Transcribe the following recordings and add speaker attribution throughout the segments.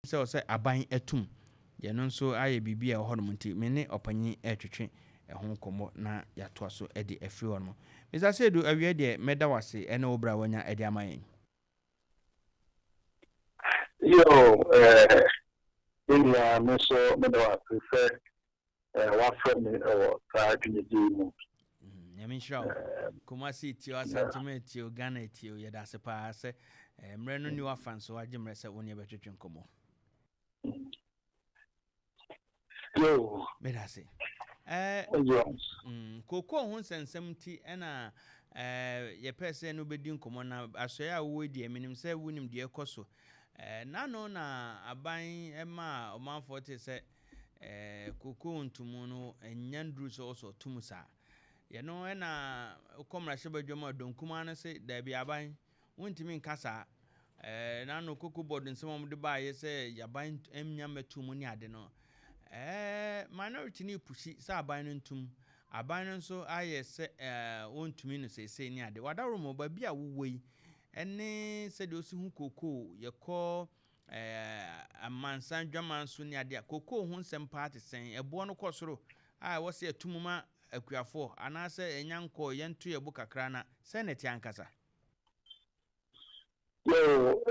Speaker 1: So say aban etum ye no nso aye bibia ho no nti me ne opanyi etwetwe ho komo na yato so e de afri ho no Mr. Asiedu awie de meda wase ene obra wanya e de amayen
Speaker 2: yo ina meso meda wase se wa from me o ta dwunyedi mu
Speaker 1: nyame nhyira kuma si tio asanteme tio Ghana tio ye da se pa se mre no ni wafa nso agimre se woni betwetwe komo
Speaker 2: yo
Speaker 1: meda se koko ho sensem ti ena ye pese no bedi nkomo na asoya wo di eminim se wonim de ekoso nano na aban ema omanfo te se koko ntumu no enyandru so tumusa ye no ena komra shebadwama donkuma no se da bi aban wontimi nkasa nano koko board nsem de ba ye se yaban emnya metumu ni ade no minority ni pushi sa aban no ntum aban no nso aye se wontumi no se ni ade wadaro mo ba bia wowoi ene se de osi hu koko ye ko amansan dwaman so ni ade koko hu nsem party sen ebo no kosoro wo se atumuma akuafo anase enyanko yento ye bu kakra na senate ankasa
Speaker 2: yo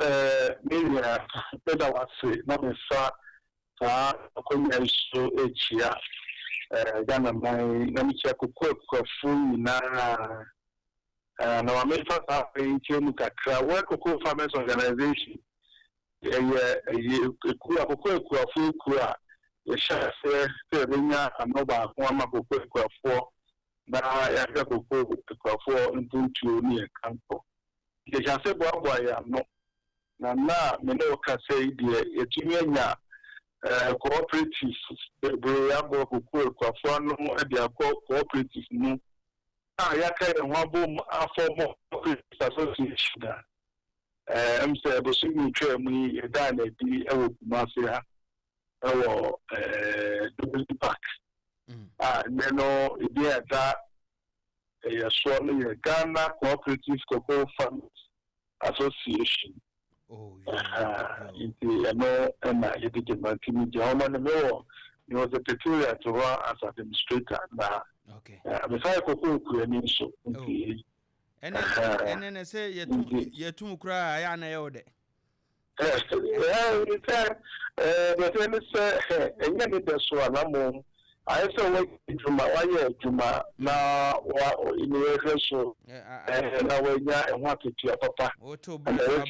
Speaker 2: media beda wase na me fa akonya iso echia Ghana mai na micha kukwafu na wa mefa sa nchemu kakra we Cocoa Farmers Organization kukwafu kwa yashase tebenya anoba kwa kukwafu na ya kukwafu ntuntu ni kampo yashase bwa ya no na meno kase die yetimenya cooperative be abo kukwafu no e cooperative no ya kai nwabo afomo association say bo simi twa mu yeda na di ewo kumase ha ewo double park neno idea da ya so no Ghana Cooperative Cocoa Farmers Association inti no na yedi mantimi jama na mewo he was a peculiar to run as administrator na before Cocoa ni so inti
Speaker 1: ene se yetum kura ya na yode
Speaker 2: but then say enya ni deso alamo I say we juma juma na wa ini so na we nya ehwa ketua papa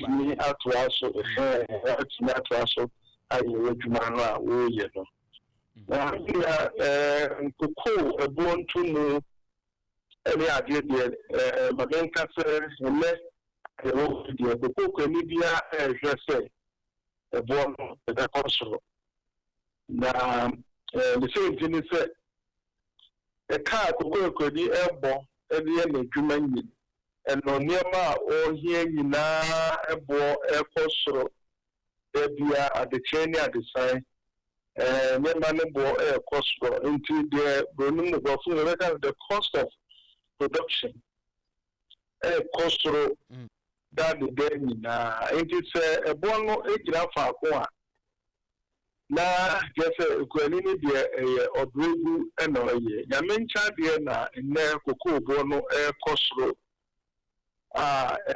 Speaker 2: ni atwa so atwa so ayi we juma no a wo ye no na Cocoa ebontu no any idea the magenka se ne the Cocoa ni bia say e bon the console na the same thing say e car Cocoa di ebo e na adwuma nyi eno niema o hie nyina ebo e console e bia adecheni adesign niema ne bo e console into the bronu go fu the cost of production console that the day na it is a bono egira fa ko a na just kwani ni de odrugu eno ye ya mencha de na ne Cocoa bono console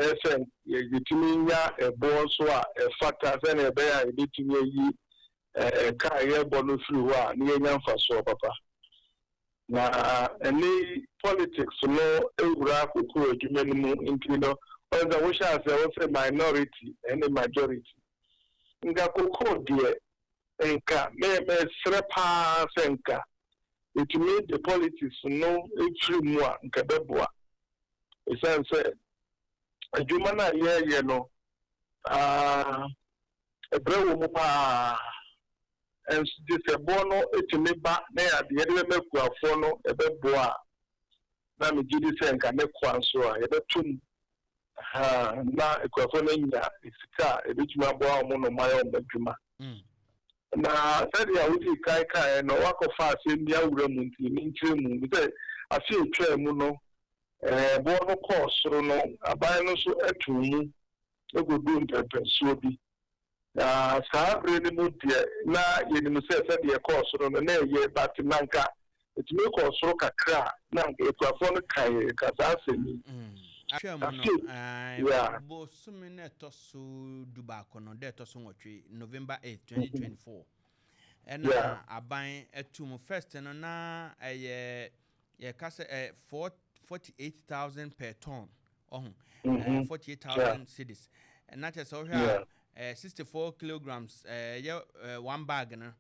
Speaker 2: esen ye gitimi ya ebo so a factor se na be ya gitimi yi ka ye bono firi ho a ne nya mfa so papa na any politics no ewura Cocoa adwuma mu intino on the wish as a minority and a majority nga Cocoa de enka me srepa senka it mean the politics no free mu a nka beboa esense adwuma na ye no ebrewo mu pa and this bono etimi ba na ya de meku afo no ebeboa na me gidi senka ne kwanso a ebetum na ekwafo na nya isika ebetuma bo a mo no mayo mbadwuma na said ya wuti kai no wakofa asem bia wura mu nti ni nkyere mu bi afi etwa mu no bo no course no aban no so atumu egodu Opemsuo bi saa brand mu de na yenim se de course no na ye batmanka etimi course ro kakra na ekuafo no kai ka saa semi
Speaker 1: yeah bo sumine to so dubako no de to so nwotwe November 8 2024 and aban etum first no na ye kase 48,000 per ton 48,000 cedis and that is so here 64 kilograms 1 bag na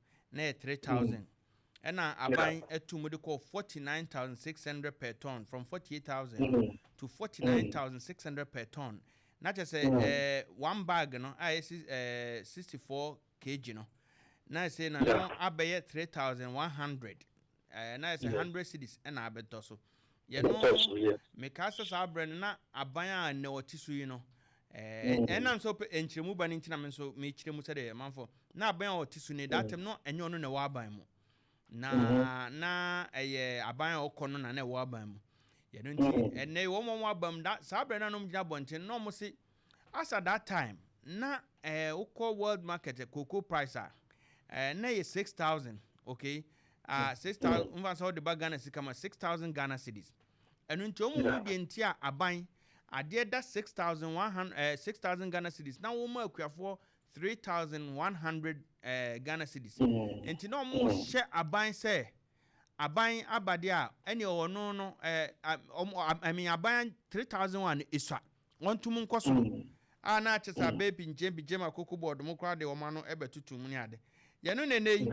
Speaker 1: 3,000 and aban etum de call 49,600 per ton from 48,000 to 49,600 per ton. Not just 1 bag no 64 kg no. Now say na no abaye 3,100. Now it's 100 cedis and abetoso. You know me kasa sa brand na aban na otisu yi no. And I'm so enchiremu ba nintina me so me chiremu se de manfo. Na aban otisu ne that time no enyo no na wa aban mu. Na aban okono na na wa aban mu. You know, and they won't want that Sabrina no jabontin no musi. As at that time, na world market cocoa price na 6,000, okay? 6,000 umva so the bag Ghana sikama 6,000 Ghana cedis. And until mu di entia aban ade that 6,000 Ghana cedis. Now we more for 3,100 Ghana cedis. Enti no mu share aban say aban abadia any or no I mean aban 3,001 iswa want to mun koso ana chesa baby njembi jema koko board mo kra de o ma no ebetutu mun ade ye no nene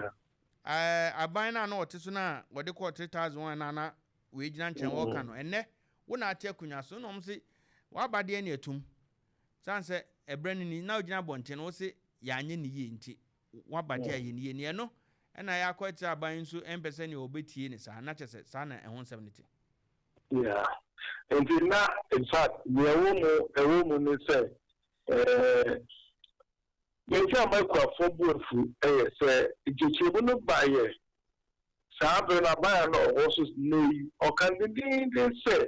Speaker 1: aban na no oteso na wode ko 3,001 na we gina nchen wo ka no enne wo na ate akunya so no mse wa abade ne atum sanse ebrani ni na ogina bonte no se ya anye ni ye nti wa abade aye ni ye ne no na ya kwati aban so empese ne obetie ne sa na chese sa na ehon 70
Speaker 2: yeah and na in fact we ewo mu ne say mentia mai kwa fobuafu say ijechebu no baye sa be na baye no owo nei o kan din say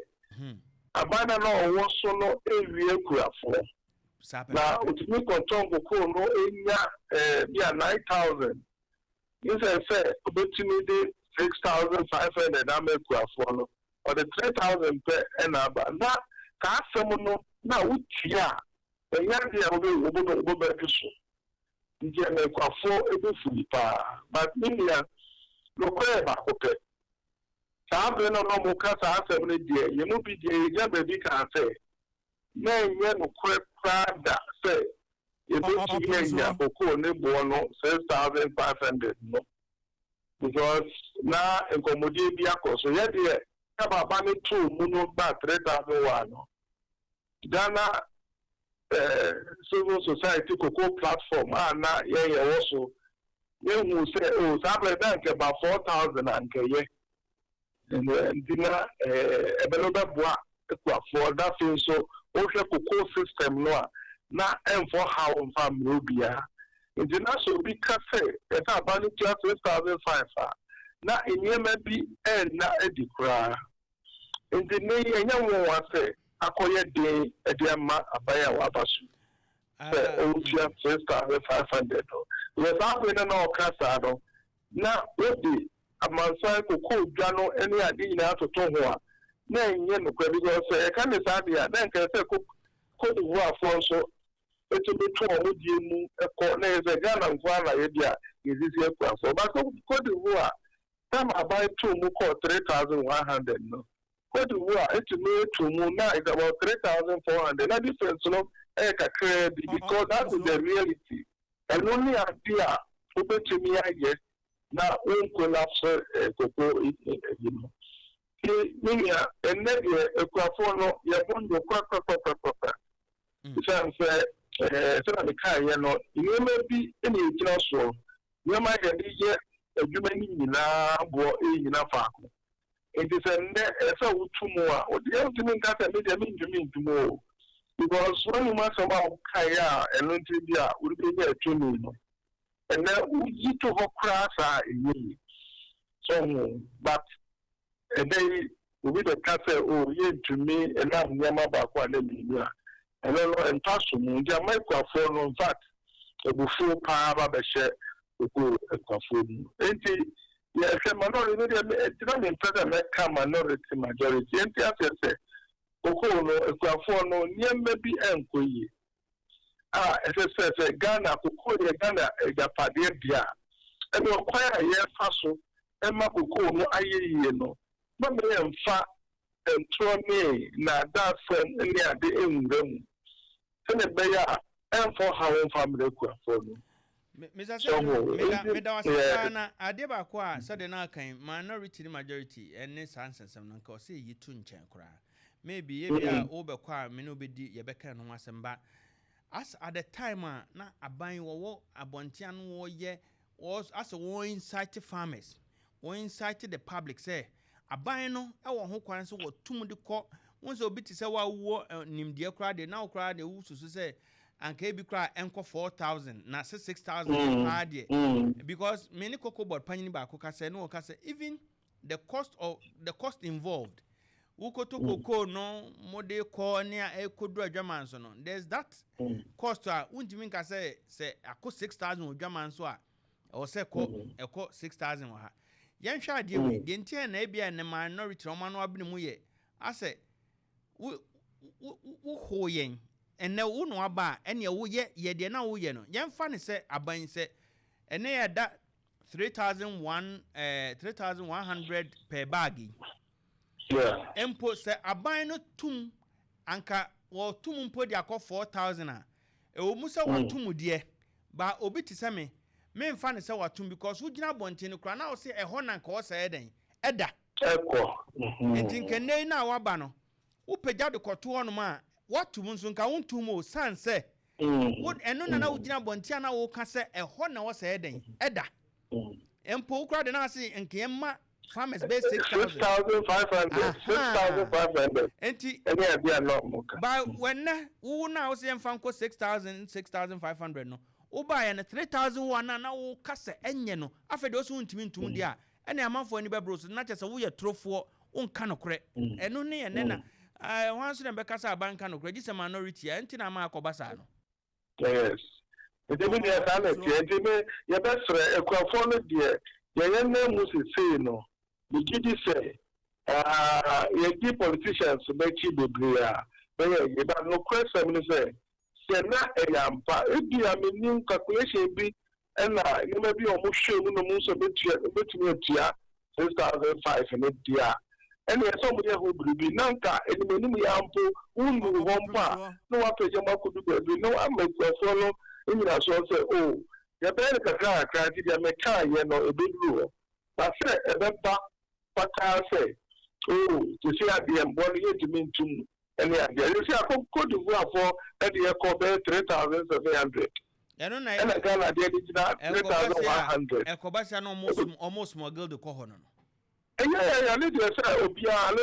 Speaker 2: abana no owo so no ewie kuafo na utimi kontongo ko no enya bia 9,000. You say, opportunity 6,500 American or the 3,000 per annum. Now, Casamono, now, which year, the young year will go back to so. The American for a fully but India, no quever, okay. Sabrina no more casa 70 years, you know, be the baby can say. Nay, no quever, say. Opemsuo 6,500 no because na enkomodi bia koso ye de ka baba ne tu mu no ba 3,001 no Ghana civil society cocoa platform na ye also ye hu say o sabre bank about 4,000 anke ye ndina ebelo ba boa kwa for that thing so o hwe cocoa system no na for how family bia international bi cafe eta abani 2,500 na enyema bi na edikura ndine enya wo ase akoye de edema abaya wa basu o fia 2,500 we ba na okasa no na odi amansa kokko dwa no eni ade nyina atoto ho a na enye no kwa because e ka ne sadia na nka se ko de wo afo so eto beto o die mu eko na eze Ghana nkwa na ye dia yezisi ekwa so ba ko de wo a tam abai to mu ko 3,100 no ko de wo a eto me to mu na is about 3,400 na difference no kakra because that is the reality and only idea obetumi aye na un collapse koko you know niya enne de ekwafo no ye bondo kwa say so the car you know you may be any so you might get ye adwuma ni nyina bo nyina faako it is a so tumu a o de ntumi nkasa me de ntumi ntumo because when you must about kaya and until dia we be there tumu no and now we to ho krasa yi so but and they we the kasa o ye ntumi and na nyama ba kwa na mi and then and pass me the microphone in fact ebufu pa ba be she ko ekwafo mu enti yes minority no dey enti me president make minority majority enti afese oko no ekwafo no nyemba bi enkoyi ese Ghana koko ye Ghana ejapade bia ebe okwaya ye fa so ema koko no ayeye no ma me emfa entrone na that friend ni ade enwuramu sene be ya enfo hawo family kwafo no
Speaker 1: Mr. Secretary, me da wasa na ade ba ko a sade na kan minority majority ene sansensem na nka o se yitu nchen kura maybe ye bia o be kwa me no be di ye be kan no asem as at the time na aban wo abontia no wo ye was as wo incite farmers wo incite the public say aban no e wo ho kwan so wo tum de ko won so obi ti say wa wo nimde kra de na kra de wo susu say anka ebi kra enko 4,000 na 6,000 kra de because many cocoa board panyin ba ko ka say no ka say even the cost involved Ukoto koko no mode ko ne ekodu adwaman so no there's that cost untimi nka say ako 6,000 odwaman so a o say ko eko 6,000 wa ha yen hwa ade we de ntia na bia ne minority o mano abne mu ye ase wo ho yen ene wo no aba ene wo ye de na wo ye no yen fa ne say aban say ene ya da 3,100 per bag.
Speaker 2: Yeah.
Speaker 1: Empo se aban no tum anka wo tum mpo de akọ 4,000 a e wo musa wo tum de ba obi ti se me mfa ne se wo tum because wo gina bonte no kra na wo se e ho na nka wo se eden eda
Speaker 2: eko
Speaker 1: enti nkene na wa ba no wo pagya de kọto ho no ma wo tum nso nka wo tum o san se wo eno na wo gina bonte na wo ka se e ho na wo se eden eda empo wo kra de na se nke ma farmers base
Speaker 2: 6,500.
Speaker 1: Enti
Speaker 2: any idea no muka.
Speaker 1: But when who now say fanko 6,500 no. O buy na 3,001 na wo kasa enye no. Afa de so ntimi ntum dia. Ene amanfo ani bebros na chese wo ye trofo onka no kre. Eno ne ye ne na wan so dem be kasa abanka no kre. Gise minority enti na ma akobasa no.
Speaker 2: Yes. Ede bi ya ta na tie enti me ye be sre ekwafo no de ye na mu se no. The kid say, you politicians make you be clear. But no question say na a yampa. If you are meaning calculation be, and you may be almost sure no most of it, 6,500 and it dear. And somebody who will be Nanka, and the minimum yampo, who one bar, no one pay your could do, no, I make a follow. In your soul say, oh, you're better car, cried, you may carry no a big rule. But say, a Pata say, oh, to see at the embody to mean to any idea. You see, I could do for that year called 3,700. And I got a deal 3,100.
Speaker 1: A Cobasa almost smuggled the Cohono.
Speaker 2: And yeah, I need to say, Obia, I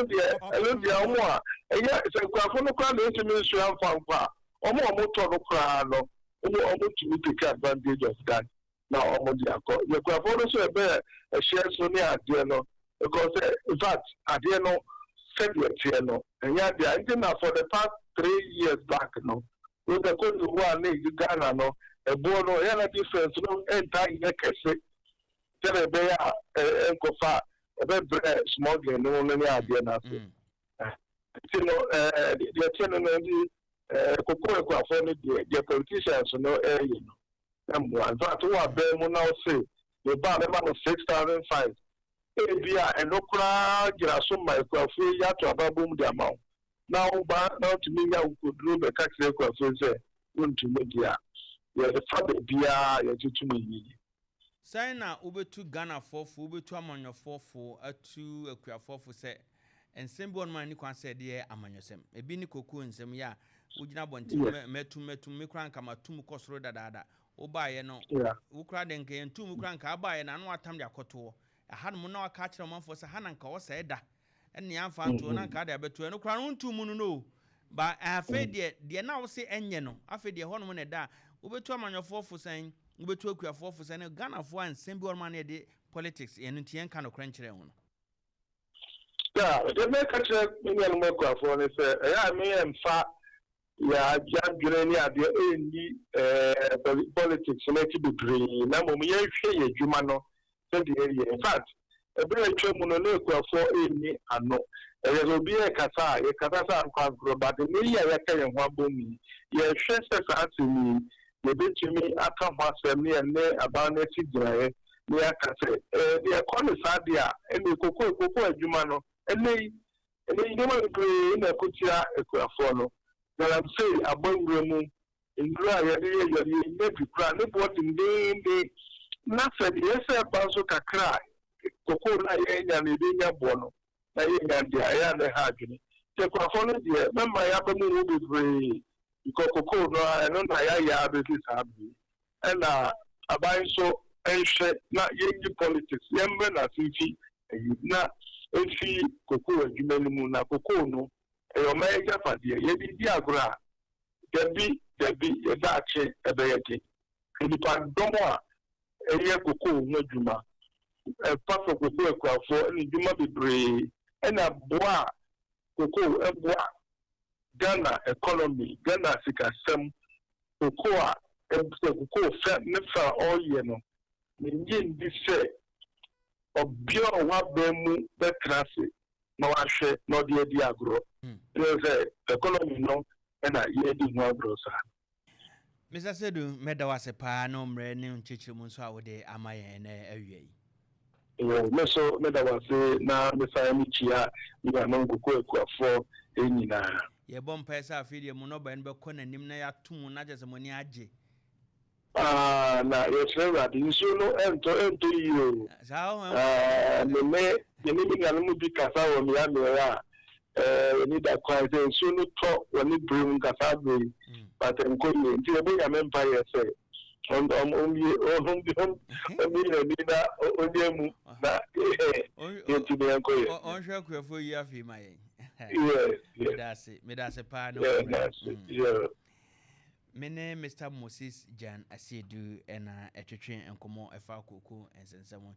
Speaker 2: live there more. And yeah, it's a Quafono crowd intimacy and fanfare. Or more motor crowd, almost to take advantage of that. Now, almost your Quafono so a bear, a share so near Diano. Because in fact, I didn't know February, and yet the idea for the past 3 years back, no, with the code of one in Ghana, no, a bono, and a difference, no, entire case, tell a bear, and cofa, a very smuggling, no, any idea, nothing. You know, the channel, Cocoa, the politicians, no, you know, and one, that who are better now say, the bar about 6,500. Ebia enokra gira so my kwafu ya to ababum de amount now ba now to me ya ukudru be ka kire kwafu say wontu media ya the father bia ya tutu me
Speaker 1: sai na obetu Ghana fofo obetu amanyofofo atu akuafofo say ensem bi on man ni kwan say de amanyosem ebi ni koku ensem ya ugina bonti metu me kran kama tum kosoro dadaada obaye no ukra de nke entum kran ka abaye na no atam de akoto hanum na aka kire manfo se hananka wo se da enne amfa nto na nka da beto eno kra ntu mu no ba afa de na wo se enye no afa de honum ne da wo betu amanyofo sen wo betu akuafo sen Ghana fo ansem bi orman ne de politics enu tien ka no kran kire ho no
Speaker 2: yeah de make kire me no akuafo ne se ya me emfa ya adwene ne ade enni politics na ti bebre na mom ye hwe ye dwuma no se de ye in fact ebe atwa mu no na ekwafo enni ano ye obi e kasa ye kasa sa kwa global de ne ya ka ye ho abomi ye hwe se sa atimi ye betumi aka ho asem ne aba na ti girae ne akase ye kono sa de a ene kokoko adwuma no ene dwuma bebre na kutia ekwafo no. That I'm saying about Remu in Gray, maybe cry, no what in the nothing, yes, I also can cry. Coco, I ain't an idea bono. I ain't an idea, I had it. Take a phone, dear, remember my album will be free. Because Coco, no, I don't know, I have this happy. And I buy so ancient, not young politics, young men are thinking, not if he Coco, you may know, Coco, no. Eyo mega fadie ye di agora debi ye da che ebeyete nipa domo a eye koko no dwuma paso koko ekwafo ni dwuma bebre na boa koko eboa Ghana economy Ghana sikasem koko a koko fa ne fa oye no nyi ndi se obio wa bemu betrase na wahwe na odi edi agro the economy no na ye di no agro sa
Speaker 1: Mr. Asiedu meda wase pa no mre ne nchichi mu nso awode amaye na awie
Speaker 2: meso meda wase na mesa mi chia mi na ngoko ekuafo enyina
Speaker 1: ye bom pesa afide mu no ba ne be kɔ nanim na ya tum na jese moni age
Speaker 2: na yesera di nso no ento iyo me ni ngalo mu bi kasa wo mi amira ni da kwa se nso no to woni brim kasa be but enko ni nti e be ya mempa yese on mi na onye mu na ti be enko ye
Speaker 1: on hwe kwafo yi afi maye me da se pa no Mene Mr. Moses Djan Asiedu ena etwetwe enkomo efa koko ensensemo